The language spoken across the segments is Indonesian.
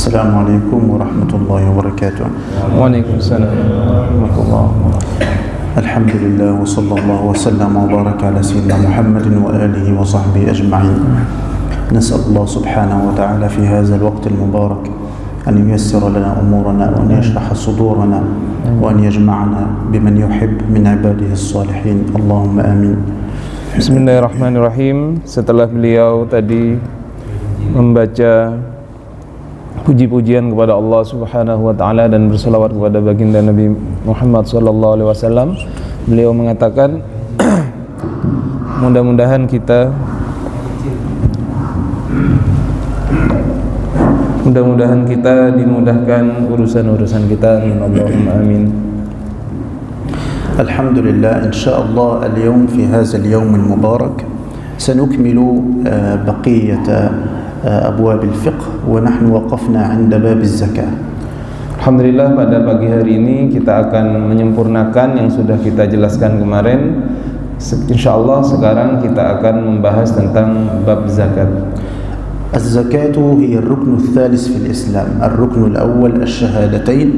Assalamualaikum warahmatullahi wabarakatuh. Waalaikumsalam warahmatullahi wabarakatuh. Alhamdulillah wa sallallahu wa sallam wa baraka ala sayyidina Muhammadin wa alihi wa sahbihi ajma'in. نسأل الله سبحانه وتعالى في هذا الوقت المبارك أن ييسر لنا أمورنا وأن يشرح صدورنا وأن يجمعنا بمن يحب من عباده الصالحين. اللهم آمين. Bismillahirrahmanirrahim. Setelah beliau tadi membaca puji-pujian kepada Allah Subhanahu wa taala dan berselawat kepada baginda Nabi Muhammad sallallahu alaihi wasallam, beliau mengatakan mudah-mudahan kita dimudahkan urusan-urusan kita. Allahumma amin. Alhamdulillah, insyaallah اليوم في هذا اليوم المبارك سنكمل بقية أبواب الفقه ونحن وقفنا عند باب الزكاة. Alhamdulillah, pada pagi hari ini kita akan menyempurnakan yang sudah kita jelaskan kemarin. Insyaallah sekarang kita akan membahas tentang bab zakat. الزكاة هي الركن الثالث في الإسلام. الركن الأول الشهادتين،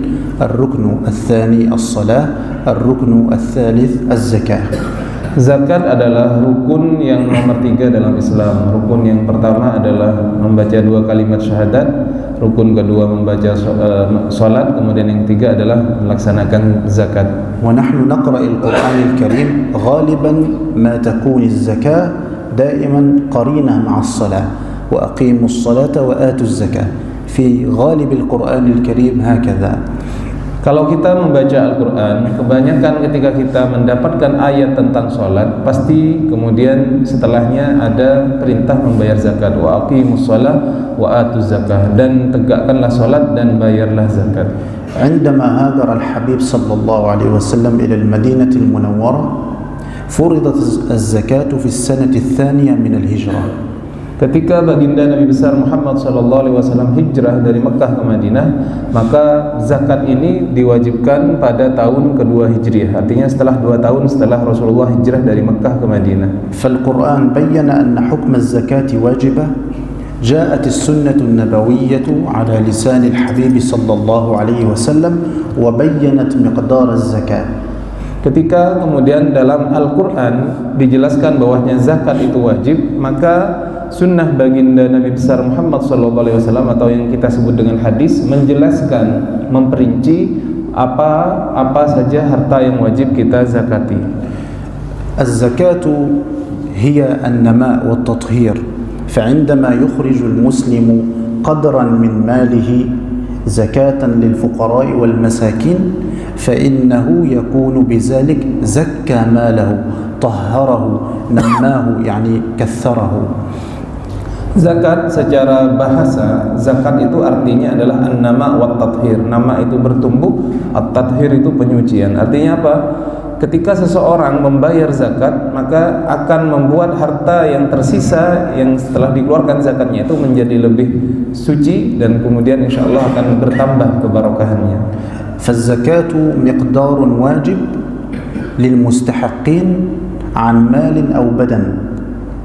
الركن الثاني الصلاة، الركن الثالث الزكاة. Zakat adalah rukun yang nomor 3 dalam Islam. Rukun yang pertama adalah membaca 2 kalimat syahadat, rukun kedua membaca salat, kemudian yang ketiga adalah melaksanakan zakat. ونحن نقرأ القرآن الكريم غالبا ما تكون الزكاة دائما قرينة مع الصلاة وأقيموا الصلاة وآتوا الزكاة. في غالب القرآن الكريم هكذا. Kalau kita membaca Al-Quran, kebanyakan ketika kita mendapatkan ayat tentang sholat, pasti kemudian setelahnya ada perintah membayar zakat. Wa aqimus shalah wa atuz zakah, dan tegakkanlah sholat dan bayarlah zakat. عندما هاجر الحبيب صلى الله عليه وسلم إلى المدينة المنورة فرضت الزكاة في السنة الثانية من الهجرة. Ketika baginda Nabi besar Muhammad SAW hijrah dari Mekah ke Madinah, maka zakat ini diwajibkan pada tahun kedua Hijriah. Artinya setelah 2 tahun setelah Rasulullah hijrah dari Mekah ke Madinah. فالقرآن بين أن حكم الزكاة واجبة. جاءت السنة النبوية على لسان الحبيب صلى الله عليه وسلم وبينت مقدار الزكاة. Ketika kemudian dalam Al-Quran dijelaskan bahwasanya zakat itu wajib, maka sunnah baginda Nabi besar Muhammad SAW atau yang kita sebut dengan hadis menjelaskan, memperinci apa saja harta yang wajib kita zakati. الزكاة هي النماء والتطهير. فعندما يخرج المسلم قدرا من ماله زكاة للفقراء والمساكين فإنه يكون بذلك زكى ماله، طهره، نماه، يعني كثره. Zakat secara bahasa, zakat itu artinya adalah an-nama wa tathhir. Nama itu bertumbuh, at-tathhir itu penyucian. Artinya apa? Ketika seseorang membayar zakat, maka akan membuat harta yang tersisa yang setelah dikeluarkan zakatnya itu menjadi lebih suci dan kemudian insyaallah akan bertambah kebarokahannya. فالزكاة مقدار واجب للمستحقين عن مال أو بدن.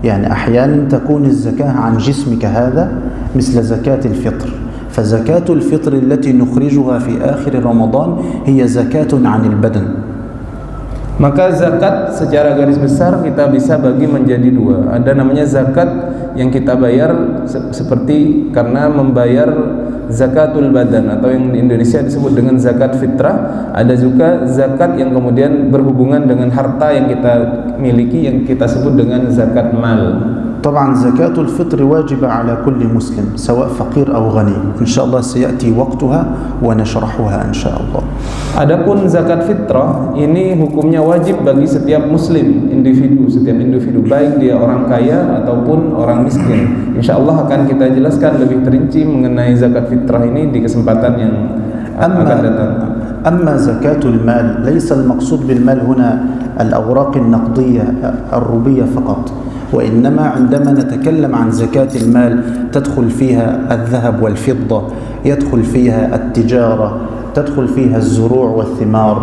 يعني أحيانا تكون الزكاة عن جسمك هذا مثل زكاة الفطر. فزكاة الفطر التي نخرجها في آخر رمضان هي زكاة عن البدن. Maka zakat secara garis besar kita bisa bagi menjadi 2. Ada namanya zakat yang kita bayar seperti karena membayar zakatul badan atau yang di Indonesia disebut dengan zakat fitrah. Ada juga zakat yang kemudian berhubungan dengan harta yang kita miliki yang kita sebut dengan zakat mal. طبعا زكاة الفطر واجبة على كل مسلم سواء فقير أو غني. إن شاء الله سيأتي وقتها ونشرحها إن شاء الله. Adapun zakat fitrah ini hukumnya wajib bagi setiap muslim, setiap individu baik dia orang kaya ataupun orang miskin. Insyaallah akan kita jelaskan lebih terinci mengenai zakat fitrah ini di kesempatan yang akan datang. أما زكاة المال ليس المقصود بالمال هنا الأوراق النقدية الروبية فقط، وإنما عندما نتكلم عن زكاة المال تدخل فيها الذهب والفضة، يدخل فيها التجارة، تدخل فيها الزروع والثمار.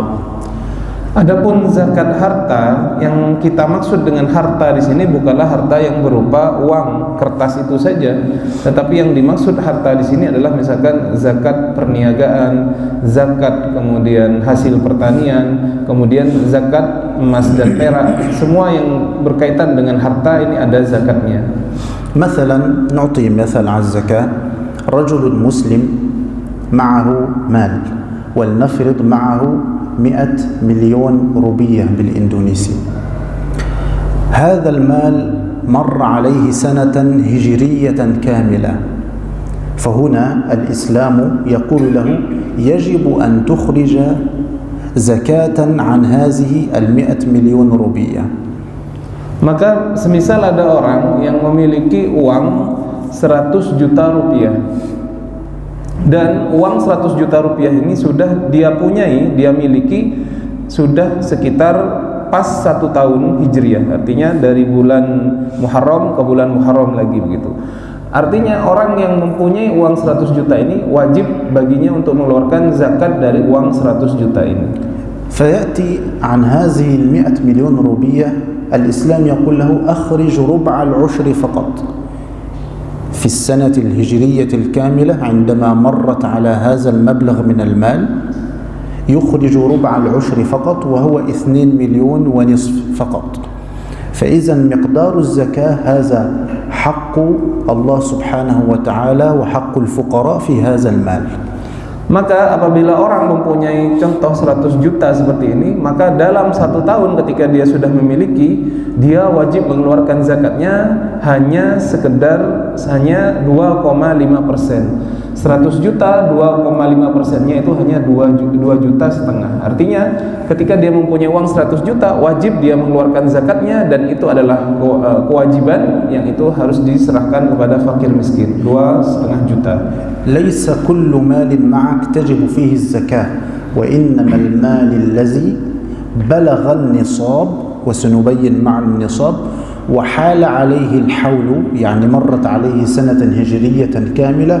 Adapun zakat harta, yang kita maksud dengan harta di sini bukanlah harta yang berupa uang kertas itu saja, tetapi yang dimaksud harta di sini adalah misalkan zakat perniagaan, zakat kemudian hasil pertanian, kemudian zakat emas dan perak, semua yang berkaitan dengan harta ini ada zakatnya. مثلا نعطي مثال على الزكاة. رجل مسلم معه مال ولنفرض معه 100 مليون روبية بالإندونيسي. هذا المال مر عليه سنة هجرية كاملة، فهنا الإسلام يقول له يجب أن تخرج زكاة عن هذه 100 مليون روبية. Maka semisal ada orang yang memiliki uang 100 juta rupiah, dan uang 100 juta rupiah ini sudah dia punyai, dia miliki sudah sekitar pas 1 tahun Hijriah, artinya dari bulan Muharram ke bulan Muharram lagi begitu. Artinya orang yang mempunyai uang 100 juta ini wajib baginya untuk mengeluarkan zakat dari uang 100 juta ini. فيأتي عن هذه 100 مليون روبية الإسلام يقول له أخرج ربع العشر فقط في السنة الهجرية الكاملة. عندما مرت على هذا المبلغ من المال يخرج ربع العشر فقط، وهو 2 مليون ونصف فقط. فإذا مقدار الزكاة هذا حق الله سبحانه وتعالى وحق الفقراء في هذا المال. Maka apabila orang mempunyai contoh 100 juta seperti ini, maka dalam 1 tahun ketika dia sudah memiliki, dia wajib mengeluarkan zakatnya hanya 2,5%. 100 juta 2,5%-nya itu hanya 2,5 juta. Artinya ketika dia mempunyai uang 100 juta, wajib dia mengeluarkan zakatnya, dan itu adalah kewajiban yang itu harus diserahkan kepada fakir miskin, 2,5 juta. ليس كل مال معك تجب فيه الزكاة، وإنما المال الذي بلغ النصاب، وسنبين معنى النصاب، وحال عليه الحول، يعني مرت عليه سنة هجرية كاملة،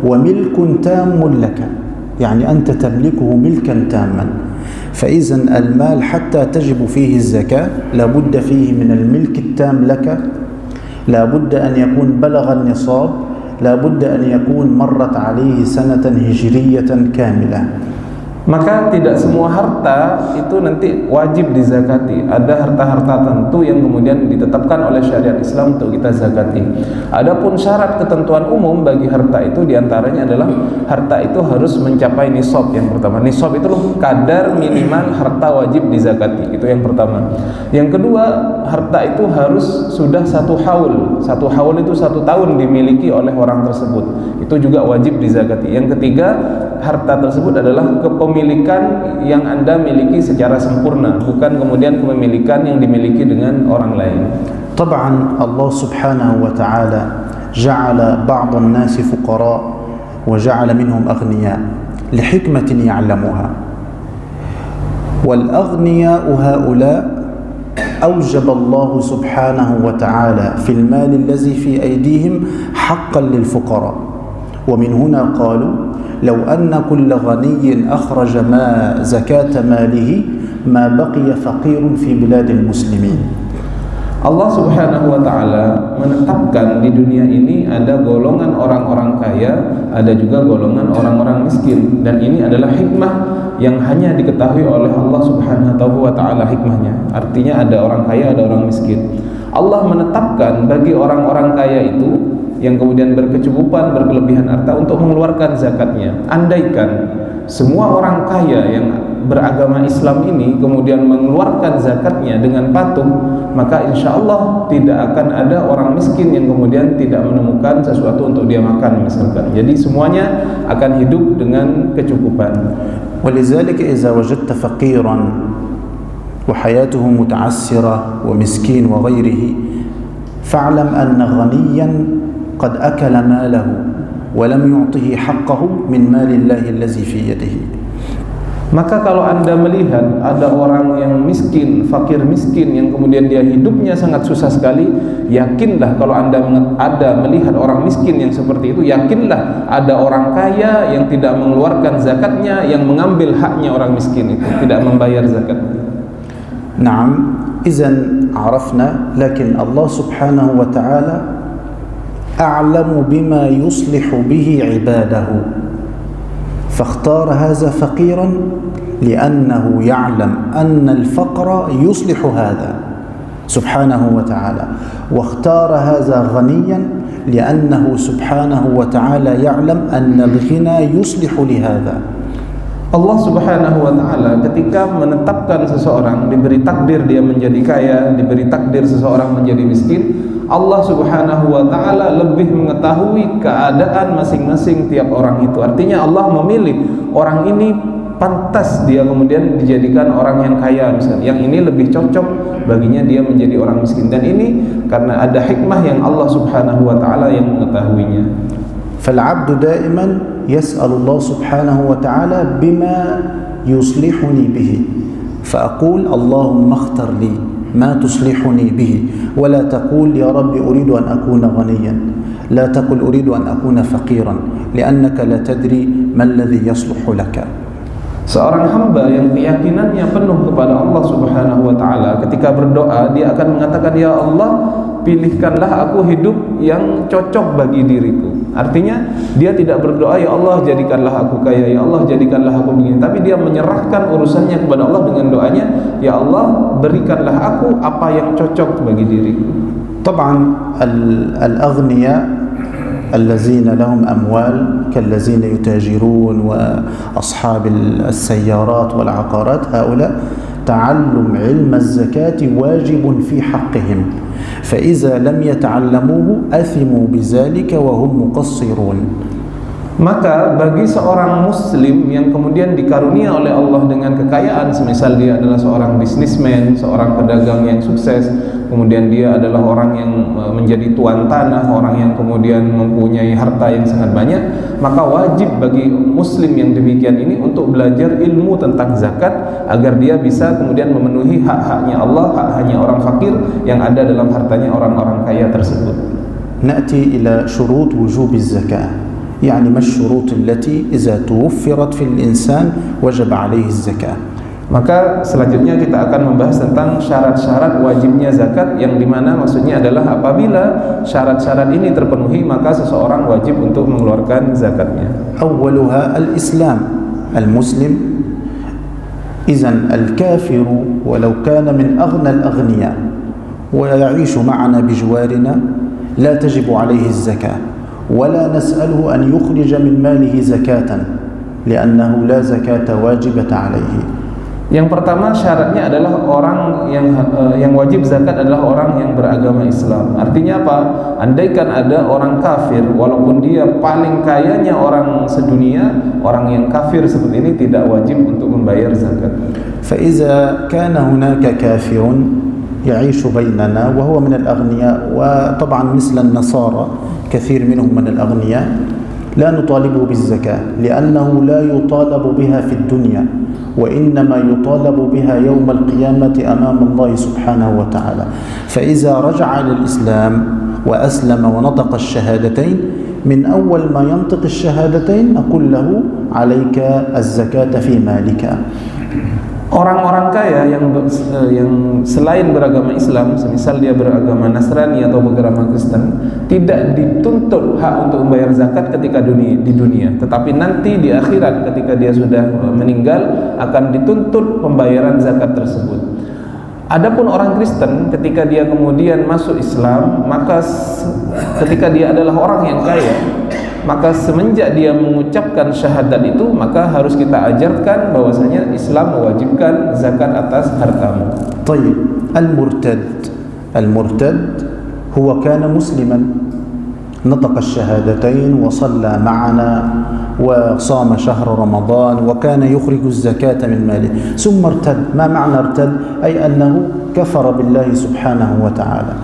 وملك تام لك، يعني أنت تملكه ملكا تاما. فإذا المال حتى تجب فيه الزكاة لابد فيه من الملك التام لك، لابد أن يكون بلغ النصاب، لابد أن يكون مرت عليه سنة هجرية كاملة. Maka tidak semua harta itu nanti wajib dizakati. Ada harta-harta tertentu yang kemudian ditetapkan oleh syariat Islam untuk kita zakati. Adapun syarat ketentuan umum bagi harta itu diantaranya adalah harta itu harus mencapai nisab. Yang pertama, nisab itu loh kadar minimal harta wajib dizakati. Itu yang pertama. Yang kedua, harta itu harus sudah 1 haul. 1 haul itu 1 tahun dimiliki oleh orang tersebut. Itu juga wajib dizakati. Yang ketiga, harta tersebut adalah kepemilikan yang Anda miliki secara sempurna, bukan kemudian kepemilikan yang dimiliki dengan orang lain. طبعا الله سبحانه وتعالى جعل بعض الناس فقراء وجعل منهم أغنياء لحكمة يعلمها، والأغنياء هؤلاء أوجب الله سبحانه وتعالى في المال الذي في أيديهم حقا للفقراء. ومن هنا قالوا لو أن كل غني أخرج ما زكاة ماله ما بقي فقير في بلاد المسلمين. Allah Subhanahu wa taala menetapkan di dunia ini ada golongan orang-orang kaya, ada juga golongan orang-orang miskin, dan ini adalah hikmah yang hanya diketahui oleh Allah Subhanahu wa taala hikmahnya. Artinya ada orang kaya, ada orang miskin. Allah menetapkan bagi orang-orang kaya itu yang kemudian berkecukupan, berkelebihan harta untuk mengeluarkan zakatnya. Andaikan semua orang kaya yang beragama Islam ini kemudian mengeluarkan zakatnya dengan patuh, maka insya Allah tidak akan ada orang miskin yang kemudian tidak menemukan sesuatu untuk dia makan misalkan. Jadi semuanya akan hidup dengan kecukupan. ولذلك إذا وجدت فقيرا وحياته متعسرة ومسكين وغيره فاعلم أن غنيا قد أكل ماله ولم يعطه حقه من مال الله الذي في يده. Maka kalau Anda melihat ada orang yang miskin, fakir miskin, yang kemudian dia hidupnya sangat susah sekali, yakinlah kalau Anda melihat orang miskin yang seperti itu, yakinlah ada orang kaya yang tidak mengeluarkan zakatnya, yang mengambil haknya orang miskin itu, tidak membayar zakat. نعم، إذن عرفنا، لكن الله سبحانه وتعالى أعلم بما يصلح به عباده، فاختار هذا فقيرا لأنه يعلم أن الفقر يصلح هذا سبحانه وتعالى، واختار هذا غنيا لأنه سبحانه وتعالى يعلم أن الغنى يصلح لهذا. Allah Subhanahu wa taala ketika menetapkan seseorang, diberi takdir dia menjadi kaya, diberi takdir seseorang menjadi miskin, Allah Subhanahu wa taala lebih mengetahui keadaan masing-masing tiap orang itu. Artinya Allah memilih orang ini pantas dia kemudian dijadikan orang yang kaya misalnya, yang ini lebih cocok baginya dia menjadi orang miskin, dan ini karena ada hikmah yang Allah Subhanahu wa taala yang mengetahuinya. فالعبد دائما يسأل الله سبحانه وتعالى بما يصلحني به، فأقول اللهم اختر لي ما تصلحني به، ولا تقول يا رب أريد أن أكون غنيا، لا تقل أريد أن أكون فقيرا، لأنك لا تدري ما الذي يصلح لك. Seorang hamba yang keyakinannya penuh kepada Allah Subhanahu wa taala, ketika berdoa dia akan mengatakan, ya Allah, pilihkanlah aku hidup yang cocok bagi diriku. Artinya dia tidak berdoa ya Allah jadikanlah aku kaya, ya Allah jadikanlah aku begini, tapi dia menyerahkan urusannya kepada Allah dengan doanya, ya Allah berikanlah aku apa yang cocok bagi diriku. طبعا الأغنياء الذين لهم أموال كالذين يتاجرون وأصحاب السيارات والعقارات، هؤلاء تعلم علم الزكاة واجب في حقهم، فإذا لم يتعلموه أثموا بذلك وهم مقصرون. Maka bagi seorang muslim yang kemudian dikarunia oleh Allah dengan kekayaan, semisal dia adalah seorang bisnismen, seorang pedagang yang sukses, kemudian dia adalah orang yang menjadi tuan tanah, orang yang kemudian mempunyai harta yang sangat banyak, maka wajib bagi muslim yang demikian ini untuk belajar ilmu tentang zakat agar dia bisa kemudian memenuhi hak-haknya Allah, hak-haknya orang fakir yang ada dalam hartanya orang-orang kaya tersebut. نأتي إلى شروط وجوب الزكاة، يعني ما الشروط التي إذا توفرت في الإنسان وجب عليه الزكاة. Maka selanjutnya kita akan membahas tentang syarat-syarat wajibnya zakat, yang dimana maksudnya adalah apabila syarat-syarat ini terpenuhi maka seseorang wajib untuk mengeluarkan zakatnya. أولها الإسلام، المسلم. إذن الكافر ولو كان من أغنى الأغنياء ويعيش معنا بجوارنا لا تجب عليه الزكاة، ولا نسأله أن يخرج من ماله زكاة لأنه لا زكاة واجبة عليه. Yang pertama syaratnya adalah orang yang wajib zakat adalah orang yang beragama Islam. Artinya apa? Andaikan ada orang kafir, walaupun dia paling kayanya orang sedunia, orang yang kafir seperti ini tidak wajib untuk membayar zakat. فإذا كان هناك كافر يعيش بيننا وهو من الأغنياء، وطبعا مثل النصارى كثير منهم من الأغنياء، لا نطالبه بالزكاة لأنه لا يطالب بها في الدنيا، وإنما يطالب بها يوم القيامة أمام الله سبحانه وتعالى. فإذا رجع إلى الإسلام وأسلم ونطق الشهادتين، من أول ما ينطق الشهادتين نقول له عليك الزكاة في مالك. Orang-orang kaya yang selain beragama Islam, semisal dia beragama Nasrani atau beragama Kristen, tidak dituntut hak untuk membayar zakat ketika di dunia, tetapi nanti di akhirat ketika dia sudah meninggal akan dituntut pembayaran zakat tersebut. Adapun orang Kristen ketika dia kemudian masuk Islam, maka ketika dia adalah orang yang kaya, maka semenjak dia mengucapkan syahadat itu, maka harus kita ajarkan bahwasanya Islam mewajibkan zakat atas hartamu. طيب، المرتد هو كان مسلما نطق الشهادتين وصلى معنا وصام شهر رمضان وكان يخرج الزكاة من ماله، ثم ارتد. ما معنى ارتد؟ أي أنه كفر بالله سبحانه وتعالى.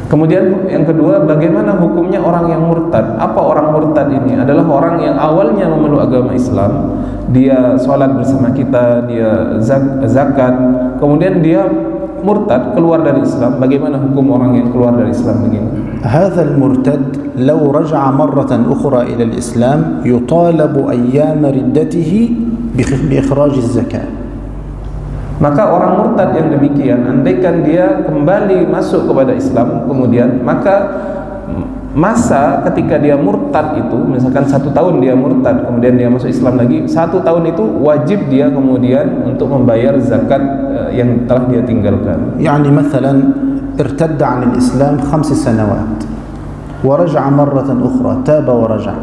Kemudian yang kedua, bagaimana hukumnya orang yang murtad? Apa orang murtad ini? Adalah orang yang awalnya memeluk agama Islam, dia sholat bersama kita, dia zakat, kemudian dia murtad, keluar dari Islam. Bagaimana hukum orang yang keluar dari Islam begini? هذا المرتد لو رجع مرة أخرى إلى الإسلام يطالب أيام ردته بإخراج الزكاة. Maka orang murtad yang demikian, andaikan dia kembali masuk kepada Islam kemudian, maka masa ketika dia murtad itu, misalkan 1 tahun dia murtad kemudian dia masuk Islam lagi, 1 tahun itu wajib dia kemudian untuk membayar zakat yang telah dia tinggalkan. يعني مثلا ارتد عن الإسلام 5 سنوات ورجع مرة أخرى تاب ورجع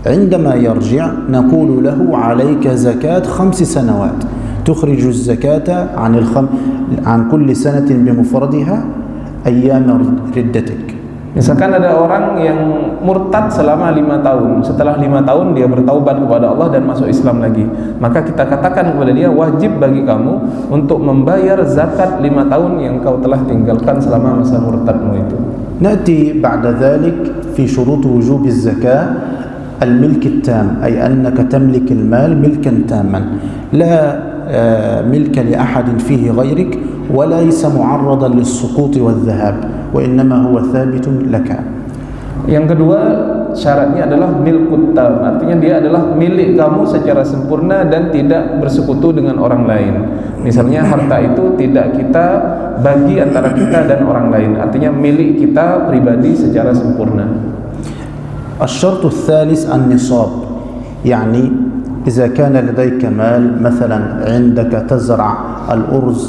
عندما يرجع نقول له عليك زكاة 5 سنوات تخرج الزكاة عن كل سنة بمفردها أيام ردتك. Misalkan ada orang yang murtad selama 5 tahun, setelah 5 tahun dia bertaubat kepada Allah dan masuk Islam lagi, maka kita katakan kepada dia, wajib bagi kamu untuk membayar zakat 5 tahun yang kau telah tinggalkan selama masa murtadmu itu. نأتي بعد ذلك في شروط وجوب الزكاة الملك التام، أي أنك تملك المال ملكا تاما لا ملك لأحد فيه غيرك وليس معرضا للسقوط والذهاب وإنما هو ثابت لك. Yang kedua syaratnya adalah milkut tam, artinya dia adalah milik kamu secara sempurna dan tidak bersekutu dengan orang lain. Misalnya harta itu tidak kita bagi antara kita dan orang lain, artinya milik kita pribadi secara sempurna. الشرط الثالث النصاب، يعني إذا كان لديك مال مثلا عندك تزرع الأرز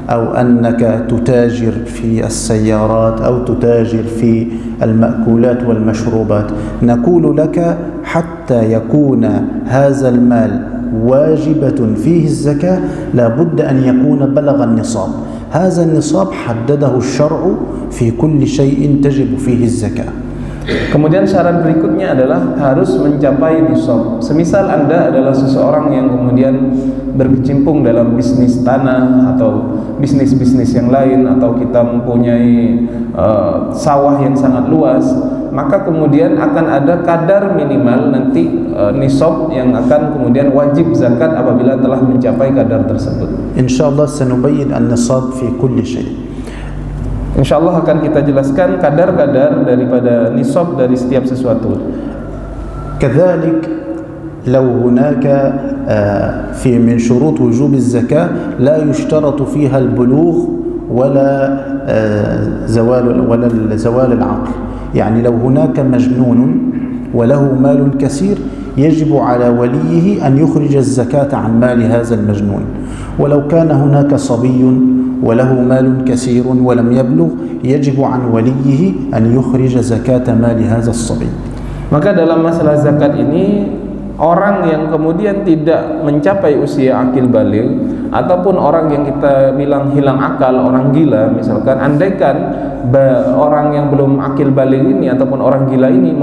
أو أنك تتاجر في السيارات أو تتاجر في المأكولات والمشروبات، نقول لك حتى يكون هذا المال واجبة فيه الزكاة لابد أن يكون بلغ النصاب. هذا النصاب حدده الشرع في كل شيء تجب فيه الزكاة. Kemudian syarat berikutnya adalah harus mencapai nisab. Semisal Anda adalah seseorang yang kemudian berkecimpung dalam bisnis tanah atau bisnis-bisnis yang lain, atau kita mempunyai sawah yang sangat luas, maka kemudian akan ada kadar minimal nanti nisab yang akan kemudian wajib zakat apabila telah mencapai kadar tersebut. Insyaallah sanubayyin an-nisab fi kulli syai'. InsyaAllah akan kita jelaskan kadar-kadar daripada nisab dari setiap sesuatu. كذلك لو هناك في من شروط وجوب الزكاة لا يشترط فيها البلوغ ولا زوال العقل، يعني لو هناك مجنون وله مال كثير يجب على وليه أن يخرج الزكاة عن مال هذا المجنون، ولو كان هناك صبي وله مال كثير ولم يبلغ يجب عن وليه أن يخرج زكاة مال هذا الصبي. Maka dalam masalah zakat ini, orang yang kemudian tidak mencapai usia akil baligh ataupun orang yang kita bilang hilang akal, orang gila misalkan, andaikan orang yang belum akil baligh ini ataupun orang gila ini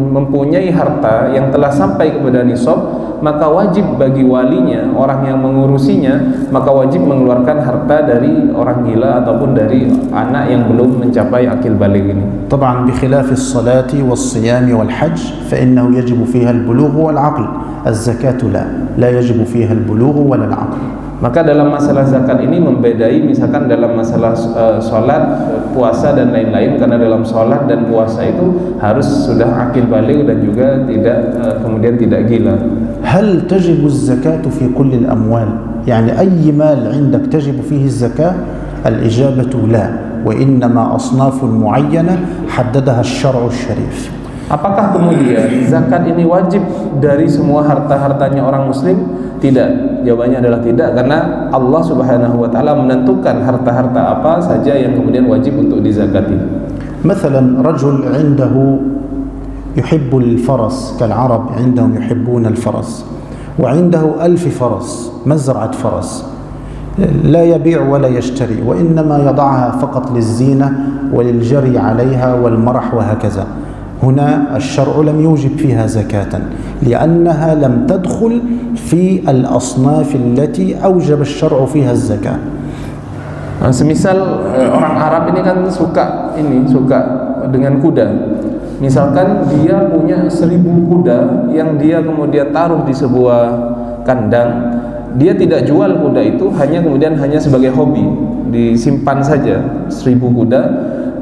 mempunyai harta yang telah sampai kepada nisab, maka wajib bagi walinya, orang yang mengurusinya, maka wajib mengeluarkan harta dari orang gila ataupun dari anak yang belum mencapai akil baligh ini. طبعا بخلاف الصلاة والصيام والحج فإنه يجب فيها البلوغ والعقل، الزكاة لا يجب فيها البلوغ ولا العقل. Maka dalam masalah zakat ini membedai misalkan dalam masalah sholat, puasa dan lain-lain, karena dalam sholat dan puasa itu harus sudah akil baligh dan juga tidak kemudian tidak gila. هل تجب الزكاة في كل الأموال؟ يعني أي مال عندك تجب فيه الزكاة؟ الإجابة لا، وإنما أصناف معينة حددها الشرع الشريف. Apakah kemudian zakat ini wajib dari semua harta-hartanya orang muslim? Tidak. Jawabannya adalah tidak, karena Allah Subhanahu wa taala menentukan harta-harta apa saja yang kemudian wajib untuk dizakati. مثلا رجل عنده يحب الفرس كالعرب عندهم يحبون الفرس، وعنده 1000 فرس، مزرعة فرس، لا يبيع ولا يشتري، وإنما يضعها فقط للزينة وللجري عليها والمرح وهكذا. هنا الشرع لم يوجب فيها زكاة لأنها لم تدخل في الأصناف التي أوجب الشرع فيها الزكاة. Semisal orang Arab ini kan suka dengan kuda. Misalkan dia punya 1000 kuda yang dia kemudian taruh di sebuah kandang, dia tidak jual kuda itu, hanya sebagai hobi, disimpan saja 1000 kuda,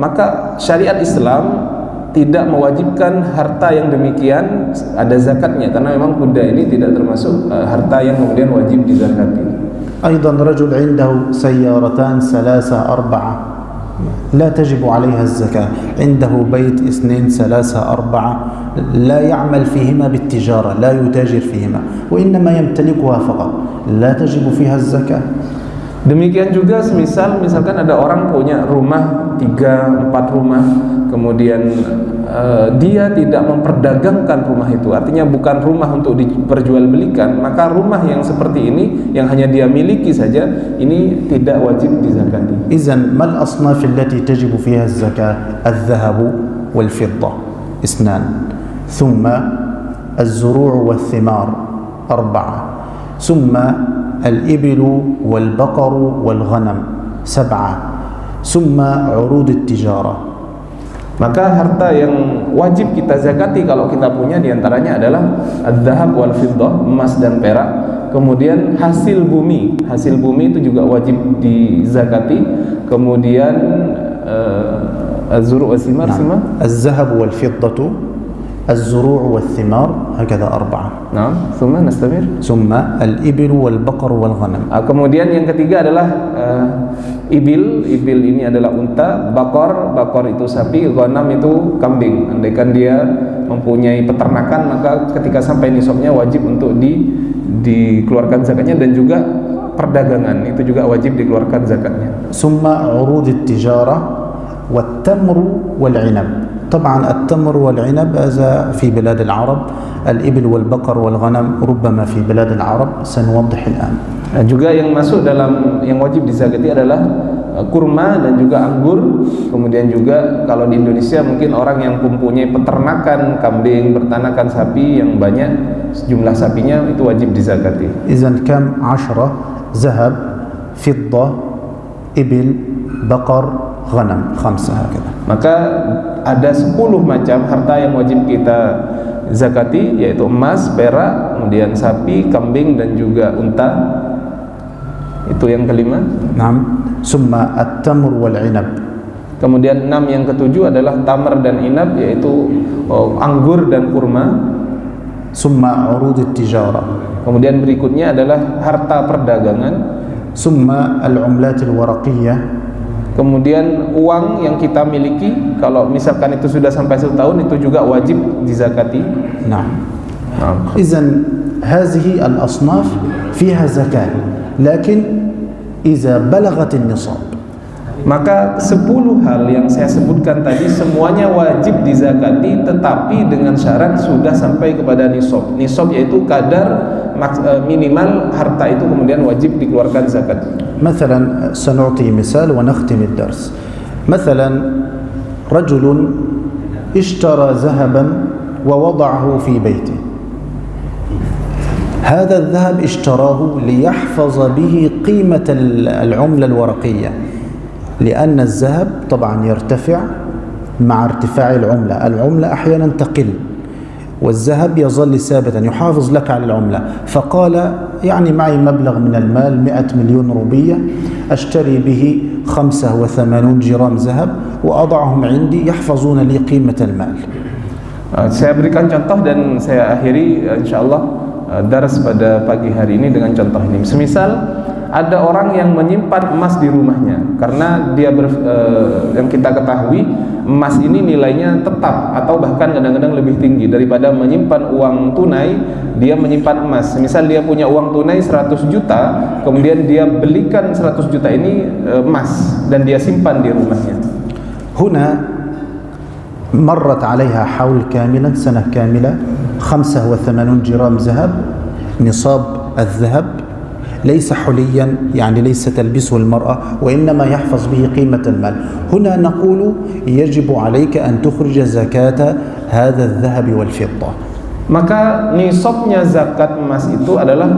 maka syariat Islam tidak mewajibkan harta yang demikian ada zakatnya, karena memang kuda ini tidak termasuk harta yang kemudian wajib dizakati. أيضا رجل عنده سيارتان 3 4 لا تجب عليها الزكاة، عنده بيت 2 3 4 لا يعمل فيهما بالتجارة، لا يتاجر فيهما وإنما يمتلكها فقط، لا تجب فيها الزكاة. Demikian juga misalkan ada orang punya rumah 3-4 rumah, kemudian dia tidak memperdagangkan rumah itu, artinya bukan rumah untuk diperjualbelikan, maka rumah yang seperti ini yang hanya dia miliki saja ini tidak wajib dizakati. إذن ما الأصناف التي تجب فيها الزكاة؟ الذهب والفضة 2، ثم الزروع والثمار 4، ثم الإبل والبقر والغنم 7، ثم عروض التجارة. Maka harta yang wajib kita zakati kalau kita punya diantaranya adalah adzhab wal fiddah, emas dan perak. Kemudian hasil bumi itu juga wajib dizakati. Kemudian az-zuru' was-thimar, الذهب والفضة الزروع والثمار هكذا 4. Nah, ثم نستمر. ثم الإبل والبقر والغنم. Kemudian yang ketiga adalah ibil ini adalah unta, bakor itu sapi, ghanam itu kambing. Andaikan dia mempunyai peternakan, maka ketika sampai nisabnya wajib untuk dikeluarkan zakatnya, dan juga perdagangan itu juga wajib dikeluarkan zakatnya. ثم عروض التجارة والتمر والعنب. طبعا التمر والعنب هذا في بلاد العرب، الإبل والبقر والغنم ربما في بلاد العرب، سنوضح الآن. Juga yang masuk dalam yang wajib dizakati adalah kurma dan juga anggur. Kemudian juga kalau di Indonesia mungkin orang yang mempunyai peternakan kambing, peternakan sapi yang banyak jumlah sapinya itu wajib dizakati. إذن كم 10 ذهب فضة إبل بقر غنم 5 هكذا. Maka ada 10 macam harta yang wajib kita zakati, yaitu emas, perak, kemudian sapi, kambing dan juga unta. Itu yang kelima. نعم. ثم التمر والعنب. Kemudian 6 yang ketujuh adalah tamar dan inab, yaitu anggur dan kurma. ثم عروض التجارة. Kemudian berikutnya adalah harta perdagangan. ثم العملات الورقية. Kemudian uang yang kita miliki, kalau misalkan itu sudah sampai 1 tahun itu juga wajib dizakati. نعم. إذن هذه الأصناف فيها زكاة، لكن إذا بلغت النصاب. Maka 10 hal yang saya sebutkan tadi semuanya wajib dizakati, tetapi dengan syarat sudah sampai kepada nisab. Nisab yaitu kadar minimal harta itu kemudian wajib dikeluarkan zakat. مثلا سنعطي مثال ونختم الدرس. مثلا رجل اشترى ذهبا ووضعه في بيته. هذا الذهب اشتراه ليحفظ به قيمة العملة الورقية، لأن الذهب طبعا يرتفع مع ارتفاع العملة أحيانا تقل، والذهب يظل ثابتا يحافظ لك على العملة. فقال يعني معي مبلغ من المال 100 مليون روبية، أشتري به 85 جرام ذهب وأضعهم عندي يحفظون لي قيمة المال. Saya berikan contoh dan saya akhiri insyaallah daras pada pagi hari ini dengan contoh ini. Semisal ada orang yang menyimpan emas di rumahnya, karena dia yang kita ketahui emas ini nilainya tetap atau bahkan kadang-kadang lebih tinggi daripada menyimpan uang tunai. Dia menyimpan emas, misal dia punya uang tunai 100 juta, kemudian dia belikan 100 juta ini emas dan dia simpan di rumahnya. هنا مرت عليها حول كاملا، سنة كاملة، 85 جرام ذهب نصاب الذهب، ليس حليا يعني ليس تلبسه المرأة، وإنما يحفظ به قيمة المال. هنا نقول يجب عليك أن تخرج زكاة هذا الذهب والفضة. Maka nisabnya zakat emas itu adalah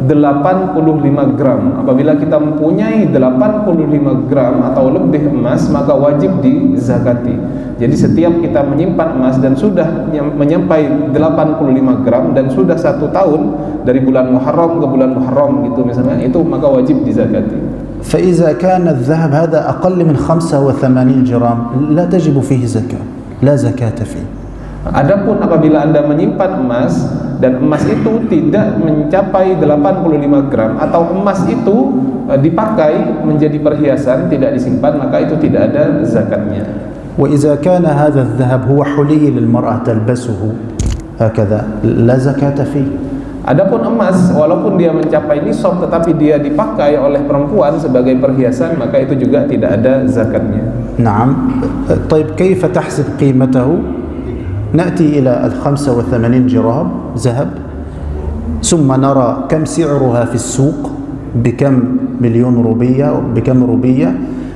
85 gram. Apabila kita mempunyai 85 gram atau lebih emas, maka wajib dizakati. Jadi setiap kita menyimpan emas dan sudah menyampai 85 gram dan sudah 1 tahun dari bulan Muharram ke bulan Muharram gitu misalnya, itu maka wajib dizakati. فإذا كان الذهب هذا أقل من 85 جرام لا تجب فيه زكاة، لا زكاة فيه. Adapun apabila Anda menyimpan emas dan emas itu tidak mencapai 85 gram atau emas itu dipakai menjadi perhiasan, tidak disimpan, maka itu tidak ada zakatnya. وإذا كان هذا الذهب هو حلي للمرأة تلبسه هكذا لا زكاة فيه. Adapun emas, walaupun dia mencapai nisab tetapi dia dipakai oleh perempuan sebagai perhiasan, maka itu juga tidak ada zakatnya. نعم. طيب كيف تحسب قيمته؟ نأتي إلى 85 جرام ذهب ثم نرى كم سعرها في السوق، بكم مليون روبية، بكم روبية،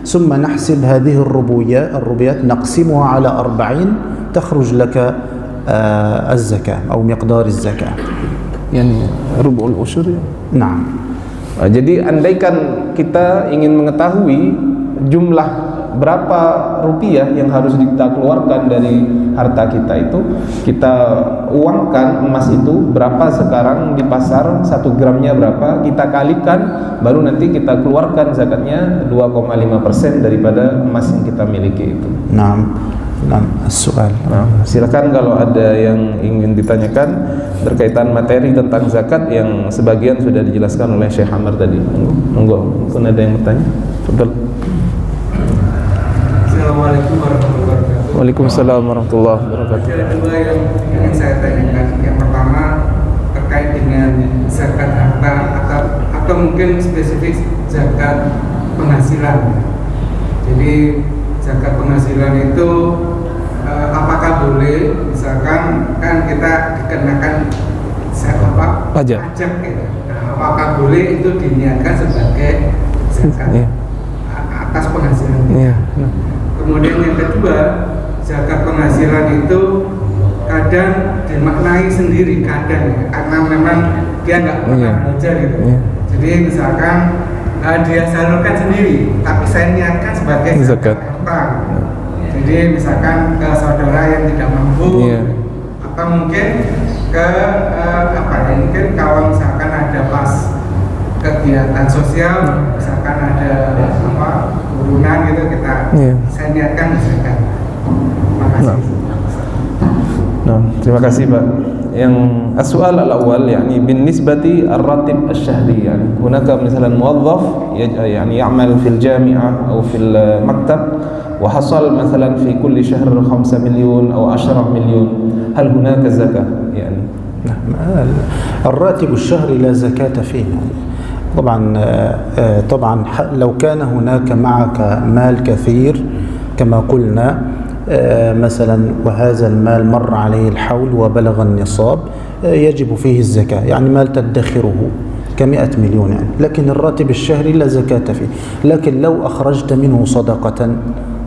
ثم نحسب هذه الروبيات نقسمها على 40 تخرج لك الزكاة أو مقدار الزكاة. Yani rubul usyur ya. Nah. Jadi andaikan kita ingin mengetahui jumlah berapa rupiah yang harus kita keluarkan dari harta kita itu, kita uangkan emas itu berapa sekarang di pasar, 1 gramnya berapa, kita kalikan, baru nanti kita keluarkan zakatnya 2,5% daripada emas yang kita miliki itu. Nah, soal. Nah, silakan kalau ada yang ingin ditanyakan berkaitan materi tentang zakat yang sebagian sudah dijelaskan oleh Syekh Amr tadi. Monggo, mungkin ada yang bertanya. Betul. Assalamualaikum warahmatullahi wabarakatuh. Waalaikumsalam warahmatullahi wabarakatuh. Ada dua yang ingin saya tanyakan. Yang pertama terkait dengan zakat harta atau mungkin spesifik zakat penghasilan. Jadi zakat penghasilan itu apakah boleh, misalkan kan kita dikenakan pajak gitu. Nah, apakah boleh itu diniatkan sebagai zakat atas penghasilan? Kemudian yang kedua, zakat penghasilan itu kadang dimaknai sendiri, kadang karena memang dia nggak pernah belajar gitu. Jadi misalkan dia salurkan sendiri, tapi saya niatkan sebagai zakat harta. Jadi misalkan ke saudara yang tidak mampu, atau mungkin ke mungkin kalau misalkan ada pas kegiatan sosial, misalkan ada urunan gitu, saya niatkan zakat. Terima kasih. Nah, terima kasih Pak. Yang as-su'al al-awwal yani bin nisbati ar-ratib asy-syahri, yani hunaka misalan muwazzaf yani ya'mal fil jami'ah aw fil maktab wa hasal misalan fi kulli syahr 5 milyon atau 10 milyon, hal hunaka zakah yani? الراتب الشهري لا زكاة فيه طبعا لو كان هناك معك مال كثير كما قلنا مثلا وهذا المال مر عليه الحول وبلغ النصاب يجب فيه الزكاة، يعني مال تدخره ك100 مليون يعني. لكن الراتب الشهري لا زكاة فيه. لكن لو أخرجت منه صدقة،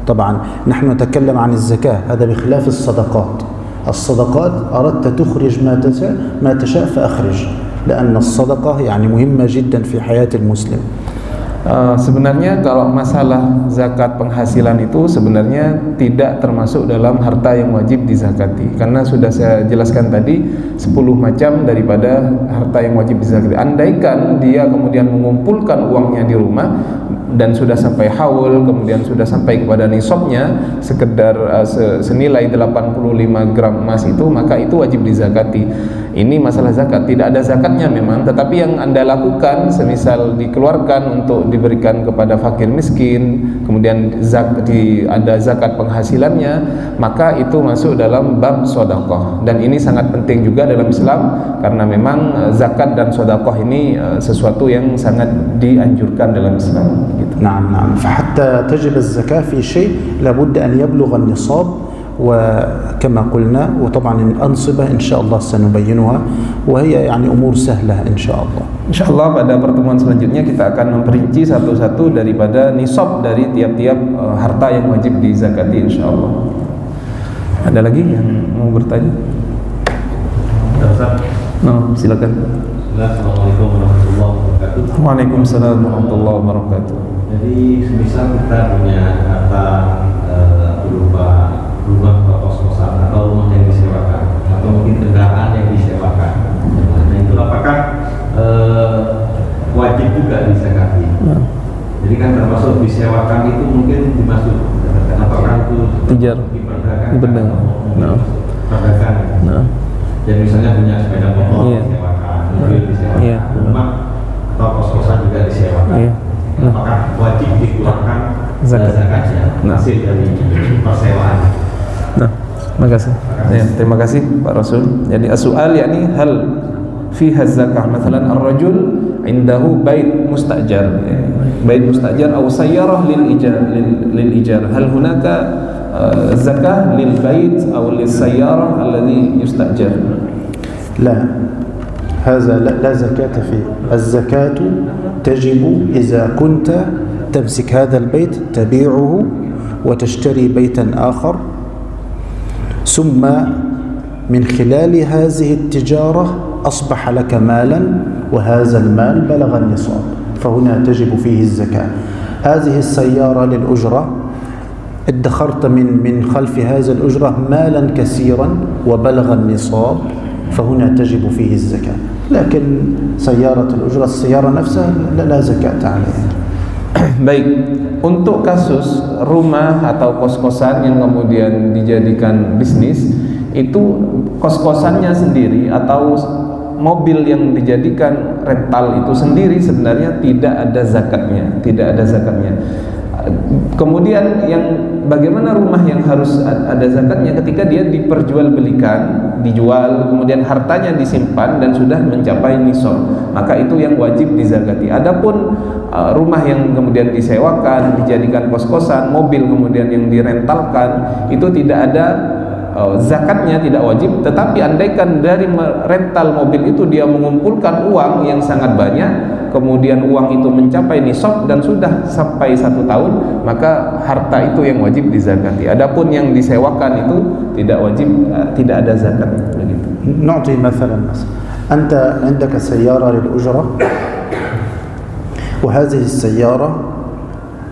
طبعا نحن نتكلم عن الزكاة، هذا بخلاف الصدقات. الصدقات أردت تخرج ما تشاء فأخرج، لأن الصدقة يعني مهمة جدا في حياة المسلم. Sebenarnya kalau masalah zakat penghasilan itu sebenarnya tidak termasuk dalam harta yang wajib dizakati, karena sudah saya jelaskan tadi 10 macam daripada harta yang wajib dizakati. Andaikan dia kemudian mengumpulkan uangnya di rumah dan sudah sampai haul, kemudian sudah sampai kepada nisabnya sekedar senilai 85 gram emas itu, maka itu wajib dizakati. Ini masalah zakat, tidak ada zakatnya memang, tetapi yang Anda lakukan semisal dikeluarkan untuk diberikan kepada fakir miskin, kemudian ada zakat penghasilannya, maka itu masuk dalam bab sedekah. Dan ini sangat penting juga dalam Islam, karena memang zakat dan sedekah ini sesuatu yang sangat dianjurkan dalam Islam gitu. نعم. فحتى تجب الزكاة في شيء لابد أن يبلغ النصاب، وكما قلنا وطبعا الأنصبة إن شاء الله سنبينها، وهي يعني أمور سهلة إن شاء الله. Insyaallah pada pertemuan selanjutnya kita akan memperinci satu-satu daripada nisab dari tiap-tiap harta yang wajib dizakati insyaallah. Ada lagi yang mau bertanya? Silakan. Assalamualaikum warahmatullahi wabarakatuh. Waalaikumsalam warahmatullahi wabarakatuh. Jadi semisal kita punya harta berupa rumah atau kos-kosan atau rumah yang disewakan atau mungkin kendaraan yang disewakan, nah itu apakah wajib juga dizakati? Jadi kan termasuk disewakan itu mungkin dimasuk apakah itu Tijar, diperdagangkan benar. perdagangan? Jadi misalnya punya sepeda motor Iya. disewakan, mobil disewakan, Iya. rumah atau kos-kosan juga disewakan. Iya. Apakah wajib dikeluarkan zakatnya hasil dari persewaan? Nah, makasih. Ya, terima kasih Pak Rasul. Jadi as-su'al yakni hal fiha zakah, misalnya ar-rajul indahu bait mustajar, bait mustajar atau sayyarah lil ijar, hal hunaka zakah lil bait atau lil sayyarah alladhi yustajar? لا، هذا لا زكاة فيه. الزكاة تجب إذا كنت تمسك هذا البيت تبيعه وتشتري بيتا آخر، ثم من خلال هذه التجارة أصبح لك مالا وهذا المال بلغ النصاب، فهنا تجب فيه الزكاة. هذه السيارة للأجرة، ادخرت من خلف هذه الأجرة مالا كثيرا وبلغ النصاب، فهنا تجب فيه الزكاة. لكن سيارة الأجرة، السيارة نفسها لا زكاة عليها. Baik, untuk kasus rumah atau kos-kosan yang kemudian dijadikan bisnis, itu kos-kosannya sendiri atau mobil yang dijadikan rental itu sendiri sebenarnya tidak ada zakatnya. Kemudian yang bagaimana rumah yang harus ada zakatnya ketika dia diperjualbelikan, dijual, kemudian hartanya disimpan dan sudah mencapai nisab, maka itu yang wajib dizakati. Adapun rumah yang kemudian disewakan, dijadikan kos-kosan, mobil kemudian yang direntalkan, itu tidak ada zakatnya, tidak wajib. Tetapi andaikan dari rental mobil itu dia mengumpulkan uang yang sangat banyak, kemudian uang itu mencapai nisab dan sudah sampai 1 tahun, maka harta itu yang wajib dizakati. Adapun yang disewakan itu tidak wajib, tidak ada zakatnya. Begitu. نعطي مثلا أنت عندك سيارة للأجرة، وهذه السيارة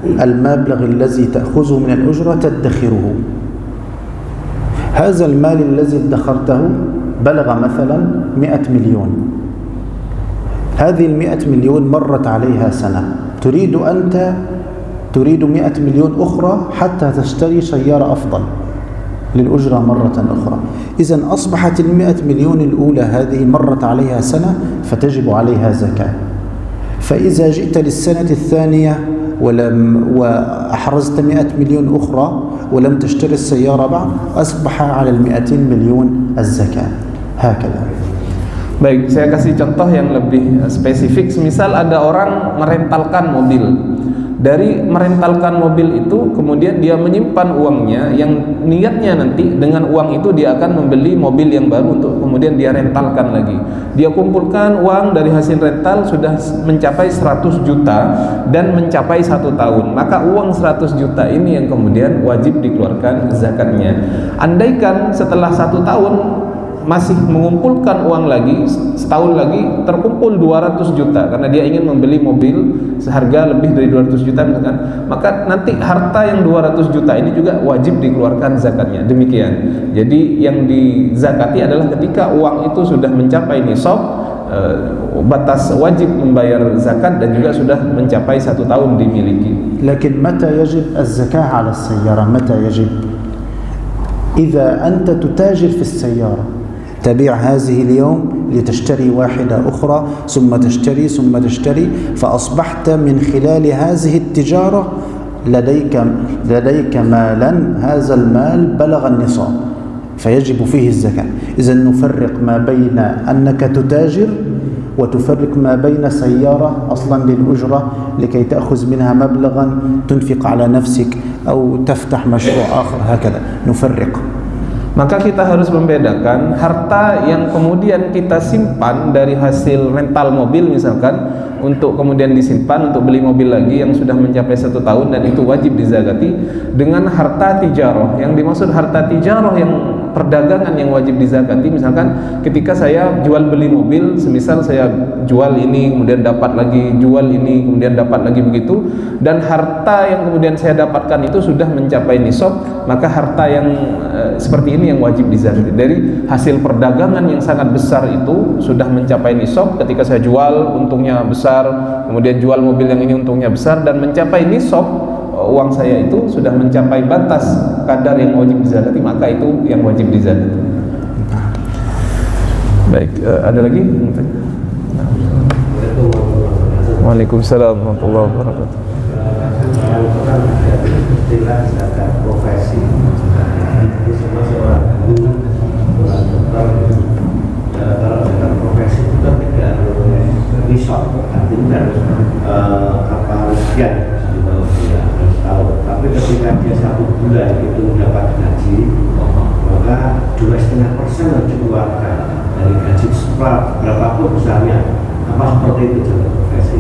المبلغ الذي تأخذه من الأجرة تدخره. هذا المال الذي ادخرته بلغ مثلا 100 مليون. هذه 100 مليون مرت عليها سنة، تريد 100 مليون أخرى حتى تشتري سيارة أفضل للأجرة مرة أخرى. إذن أصبحت 100 مليون الأولى هذه مرت عليها سنة فتجب عليها زكاة. فإذا جئت للسنة الثانية وأحرزت 100 مليون أخرى ولم تشتري السيارة بعد، أصبح على 200 مليون الزكاة. هكذا. Baik, saya kasih contoh yang lebih spesifik. Misal ada orang merentalkan mobil. Dari merentalkan mobil itu kemudian dia menyimpan uangnya yang niatnya nanti dengan uang itu dia akan membeli mobil yang baru untuk kemudian dia rentalkan lagi. Dia kumpulkan uang dari hasil rental sudah mencapai 100 juta dan mencapai 1 tahun. Maka uang 100 juta ini yang kemudian wajib dikeluarkan zakatnya. Andaikan setelah 1 tahun masih mengumpulkan uang lagi, setahun lagi terkumpul 200 juta karena dia ingin membeli mobil seharga lebih dari 200 juta misalkan, maka nanti harta yang 200 juta ini juga wajib dikeluarkan zakatnya. Demikian. Jadi yang dizakati adalah ketika uang itu sudah mencapai nisab, batas wajib membayar zakat dan juga sudah mencapai 1 tahun dimiliki. لكن متى يجب الزكاة على السيارة؟ متى يجب؟ إذا أنت تتاجر في السيارة، تبيع هذه اليوم لتشتري واحدة أخرى ثم تشتري فأصبحت من خلال هذه التجارة لديك مالا، هذا المال بلغ النصاب فيجب فيه الزكاة. إذن نفرق ما بين أنك تتاجر وتفرق ما بين سيارة أصلا للأجرة لكي تأخذ منها مبلغا تنفق على نفسك أو تفتح مشروع آخر، هكذا نفرق. Maka kita harus membedakan harta yang kemudian kita simpan dari hasil rental mobil misalkan untuk kemudian disimpan untuk beli mobil lagi yang sudah mencapai 1 tahun dan itu wajib dizakati, dengan harta tijarah. Yang dimaksud harta tijarah yang perdagangan yang wajib dizakati, misalkan ketika saya jual beli mobil, semisal saya jual ini kemudian dapat lagi, jual ini kemudian dapat lagi, begitu, dan harta yang kemudian saya dapatkan itu sudah mencapai nisab, maka harta yang seperti ini yang wajib dizakati. Dari hasil perdagangan yang sangat besar itu sudah mencapai nisab, ketika saya jual untungnya besar, kemudian jual mobil yang ini untungnya besar dan mencapai nisab, uang saya itu sudah mencapai batas kadar yang wajib dizakati, maka itu yang wajib dizakati. Baik, ada lagi? Waalaikumsalam warahmatullahi wabarakatuh. Istilah zakat profesi. Jadi semua seorang guru, seorang dokter, kalau zakat profesi itu kan tidak harus risau, artinya harus sekian, harus tahu. Tapi ketika dia 1 bulan itu mendapat gaji, maka 2,5% dikeluarkan dari gaji berapapun besarnya. Apa seperti itu zakat profesi?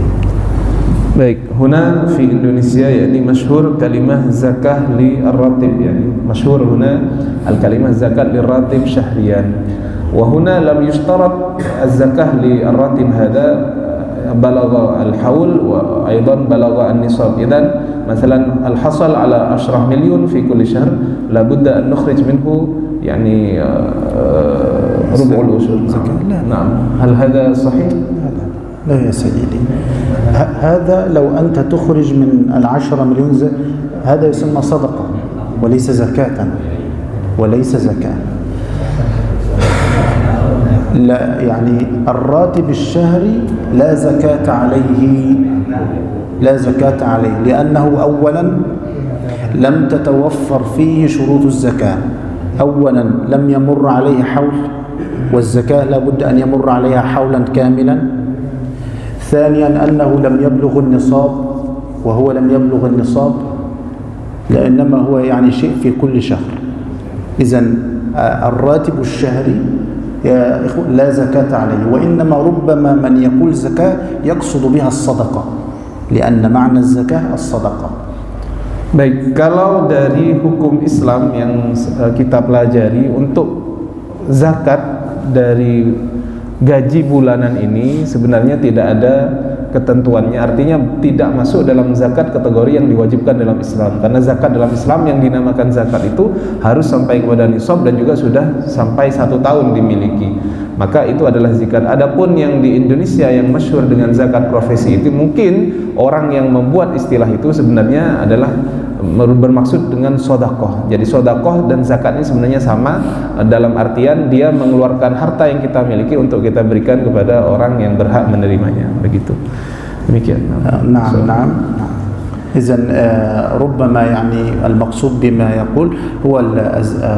Baik, huna fi Indonesia yakni masyhur kalimah zakah li ar-ratib, yani masyhur huna al-kalimah zakat li ar-ratib syahriyan. Wa huna lam yushtarat az-zakah li ar-ratib hada balagha al-hawl wa aidan balagha an-nisab. Idan مثلا الحصل على 10 مليون في كل شهر لابد أن نخرج منه يعني ربع الأشر. نعم، هل هذا صحيح؟ لا يا سيدي، هذا لو أنت تخرج من 10 مليون هذا يسمى صدقة وليس زكاة، وليس زكاة. لا يعني الراتب الشهري لا زكاة عليه، لا زكاة عليه، لأنه أولا لم تتوفر فيه شروط الزكاة. أولا لم يمر عليه حول، والزكاة لا بد أن يمر عليها حولا كاملا. ثانيا أنه لم يبلغ النصاب، وهو لم يبلغ النصاب لأنما هو يعني شيء في كل شهر. إذن الراتب الشهري يا إخوة لا زكاة عليه، وإنما ربما من يقول زكاة يقصد بها الصدقة، لأن معنى الزكاة الصدقة. Baik, kalau dari hukum Islam yang kita pelajari, untuk zakat dari gaji bulanan ini sebenarnya tidak ada ketentuannya, artinya tidak masuk dalam zakat kategori yang diwajibkan dalam Islam. Karena zakat dalam Islam yang dinamakan zakat itu harus sampai kepada nisab dan juga sudah sampai 1 tahun dimiliki, maka itu adalah zakat. Adapun yang di Indonesia yang masyhur dengan zakat profesi itu, mungkin orang yang membuat istilah itu sebenarnya adalah bermaksud dengan sodakoh. Jadi sodakoh dan zakat ini sebenarnya sama, dalam artian dia mengeluarkan harta yang kita miliki untuk kita berikan kepada orang yang berhak menerimanya. Begitu. Demikian. نعم. إذن ربما يعني المقصود بما يقول هو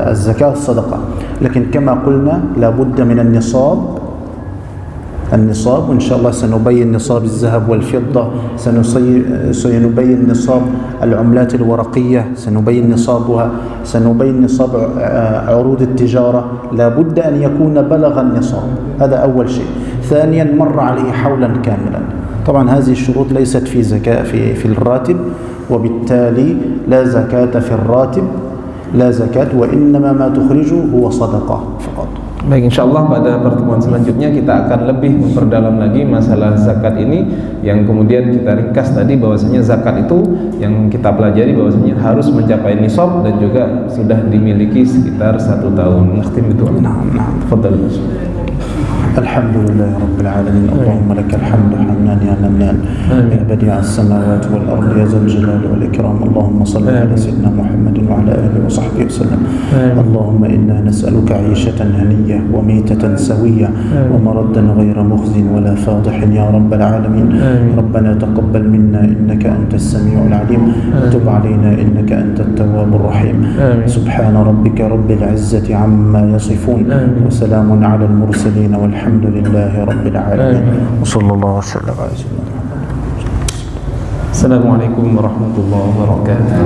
الزكاة الصدقة، لكن كما قلنا لابد من النصاب، وإن شاء الله سنبين نصاب الذهب والفضة، سنبين نصاب العملات الورقية، سنبين نصابها، سنبين نصاب عروض التجارة. لابد أن يكون بلغ النصاب، هذا أول شيء. ثانيا مر عليه حولا كاملا. طبعا هذه الشروط ليست في زكاة في الراتب، وبالتالي لا زكاة في الراتب، لا زكاة، وإنما ما تخرجه هو صدقة فقط. Baik, insyaallah pada pertemuan selanjutnya kita akan lebih memperdalam lagi masalah zakat ini, yang kemudian kita ringkas tadi bahwasanya zakat itu yang kita pelajari bahwasanya harus mencapai nisab dan juga sudah dimiliki sekitar 1 tahun. Nakhtim itu. Nah. Tafadhal. الحمد لله رب العالمين، اللهم لك الحمد حمدا يا منان يا بديع السماوات والأرض يا ذا الجلال والإكرام. اللهم صل على سيدنا محمد وعلى آله وصحبه وسلم. اللهم إنا نسألك عيشة هنية وميتة سوية ومردا غير مخزٍ ولا فاضح يا رب العالمين. ربنا تقبل منا إنك أنت السميع العليم، وتب علينا إنك أنت التواب الرحيم. سبحان ربك رب العزة عما يصفون، وسلام على المرسلين، والحمد لله رب العالمين، وصلى الله وسلم على سيدنا محمد. Assalamualaikum warahmatullahi wabarakatuh.